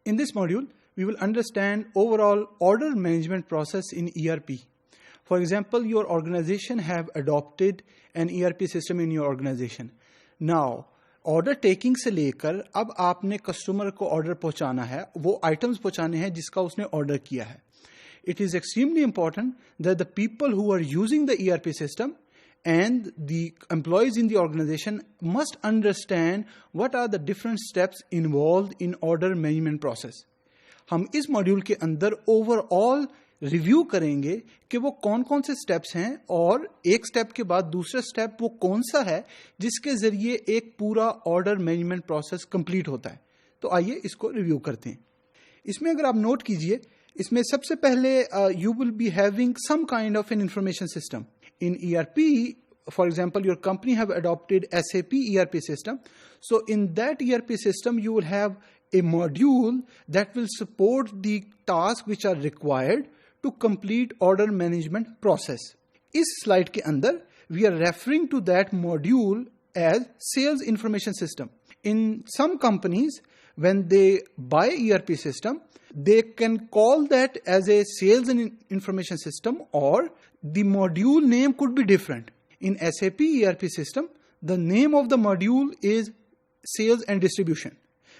In this module, we will understand overall order management process in ERP. For example, your organization have adopted an ERP system in your organization. Now, order taking से लेकर अब आपने customer को order पहुंचाना है, वो items पहुंचाने हैं जिसका उसने ऑर्डर किया है. It is extremely important that the people who are using the ERP system and the employees in the organization must understand what are the different steps involved in order management process. हम इस module के अंदर overall review करेंगे कि वो कौन कौन से स्टेप्स हैं और एक स्टेप के बाद दूसरा स्टेप वो कौन सा है जिसके जरिए एक पूरा ऑर्डर मैनेजमेंट प्रोसेस कंप्लीट होता है. तो आइए इसको रिव्यू करते हैं. इसमें अगर आप नोट कीजिए, इसमें सबसे पहले you will be having some kind of an information system. In ERP, for example, your company have adopted SAP ERP system. So in that ERP system, you will have a module that will support the tasks which are required to complete order management process. इस slide के अंदर we are referring to that module as sales information system. In some companies, when they buy ERP system, they can call that as a sales and information system, or the module name could be different. In SAP ERP system, the name of the module is sales and distribution.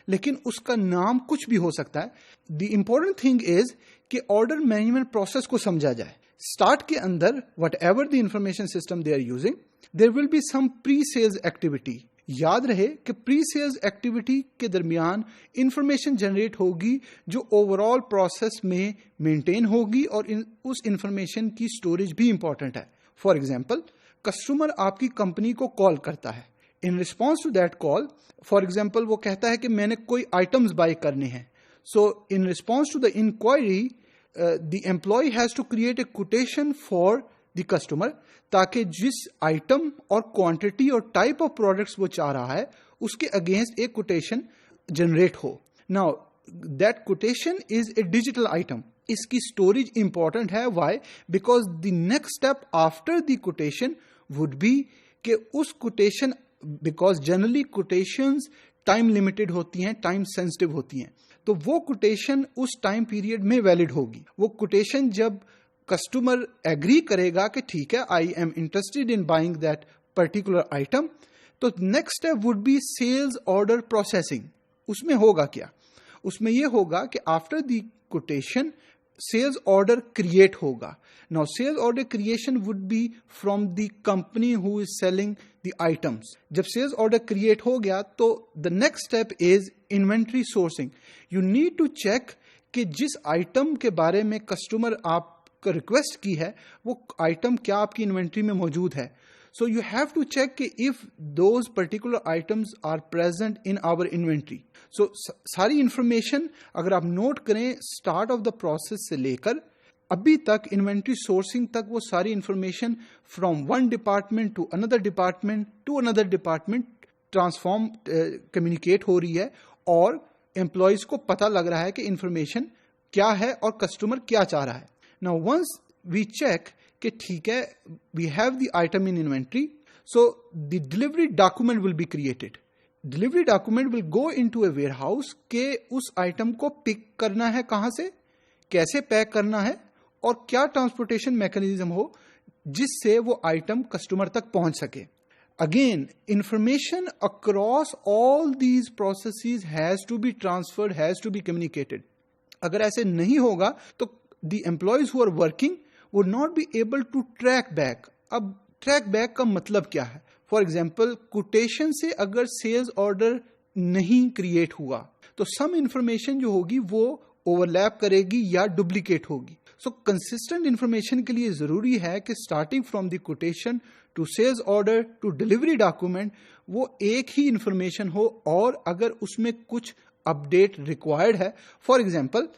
लेकिन उसका नाम कुछ भी हो सकता है. The important thing is कि order management process को समझा जाए. स्टार्ट के अंदर whatever the information system they are using, there will be some pre sales activity. याद रहे कि प्री सेल्स एक्टिविटी के दरमियान इंफॉर्मेशन जनरेट होगी जो ओवरऑल प्रोसेस में मेंटेन होगी और उस इंफॉर्मेशन की स्टोरेज भी इंपॉर्टेंट है. फॉर एग्जाम्पल, कस्टमर आपकी कंपनी को कॉल करता है. In response to that call, for example, वो कहता है कि मैंने कोई आइटम्स बाय करने हैं. So in response to the inquiry, the employ has to create a quotation for the customer, ताकि जिस आइटम और क्वांटिटी और टाइप ऑफ प्रोडक्ट्स वो चाह रहा है उसके अगेंस्ट एक कोटेशन जनरेट हो. Now that quotation is a digital item. इसकी स्टोरेज इंपॉर्टेंट है. Why? Because the next step after the quotation would be कि उस quotation, because generally quotations time limited होती हैं, टाइम सेंसिटिव होती हैं, तो वो कोटेशन उस टाइम पीरियड में वैलिड होगी. वो कोटेशन जब कस्टमर एग्री करेगा कि ठीक है, I am interested in buying that particular item, तो next step would be sales order processing. उसमें होगा क्या? उसमें यह होगा कि after the quotation sales order create होगा. Now sales order creation would be from the company who is selling the items. जब sales order create हो गया तो the next step is inventory sourcing. You need to check कि जिस item के बारे में customer आपको request की है वो item क्या आपकी inventory में मौजूद है. So you have to check कि if those particular items are present in our inventory. So सारी information अगर आप note करें start of the process से लेकर अभी तक inventory sourcing तक, वो सारी information from one department to another department transform communicate हो रही है और employees को पता लग रहा है कि information क्या है और customer क्या चाह रहा है. Now once we check कि ठीक है, we have the item in inventory, so the delivery document will be created. Delivery document will go into a warehouse के उस item को pick करना है कहाँ से, कैसे पैक करना है और क्या ट्रांसपोर्टेशन मैकेनिज्म हो जिससे वो item कस्टमर तक पहुंच सके. Again, information across all these processes has to be transferred, has to be communicated. अगर ऐसे नहीं होगा तो the employees who are working would not be able to track back. अब track back का मतलब क्या है? For example, quotation से अगर sales order नहीं create हुआ तो some information जो होगी वो overlap करेगी या duplicate होगी. So consistent information के लिए जरूरी है कि starting from the quotation to sales order to delivery document वो एक ही information हो और अगर उसमें कुछ update required है. For example,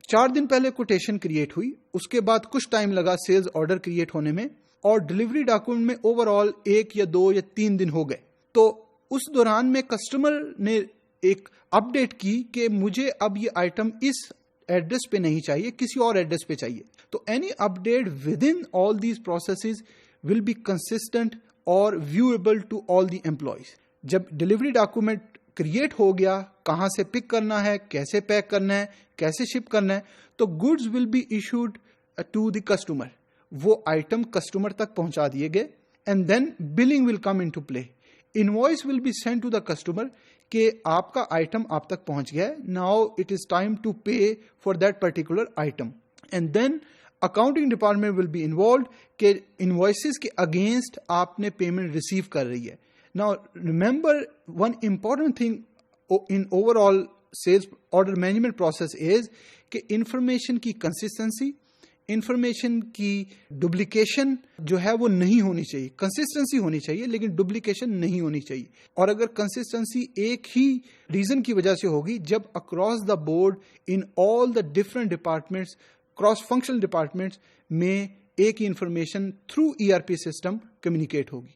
4 दिन पहले कोटेशन क्रिएट हुई, उसके बाद कुछ टाइम लगा सेल्स ऑर्डर क्रिएट होने में और डिलीवरी डॉक्यूमेंट में ओवरऑल 1 या 2 या 3 दिन हो गए. तो उस दौरान में कस्टमर ने एक अपडेट की कि मुझे अब ये आइटम इस एड्रेस पे नहीं चाहिए, किसी और एड्रेस पे चाहिए. तो any update with in all these processes will be consistent or viewable to all the employees. जब डिलीवरी डॉक्यूमेंट क्रिएट हो गया, कहाँ से पिक करना है, कैसे पैक करना है, कैसे शिप करना है, तो goods will be issued to the customer. वो आइटम कस्टमर तक पहुंचा दिए गए and then billing will come into play. Invoice will be send to the customer कि आपका आइटम आप तक पहुंच गया है, now it is time to pay for that particular item. And then accounting department will be involve कि invoices के against आपने पेमेंट रिसीव कर रही है. Now remember one important thing in overall sales order management process is कि information की consistency, information की duplication जो है वो नहीं होनी चाहिए. कंसिस्टेंसी होनी चाहिए लेकिन डुप्लीकेशन नहीं होनी चाहिए. और अगर कंसिस्टेंसी एक ही रीजन की वजह से होगी, जब across the board in all the different departments, cross functional departments में एक ही information through ERP system communicate होगी.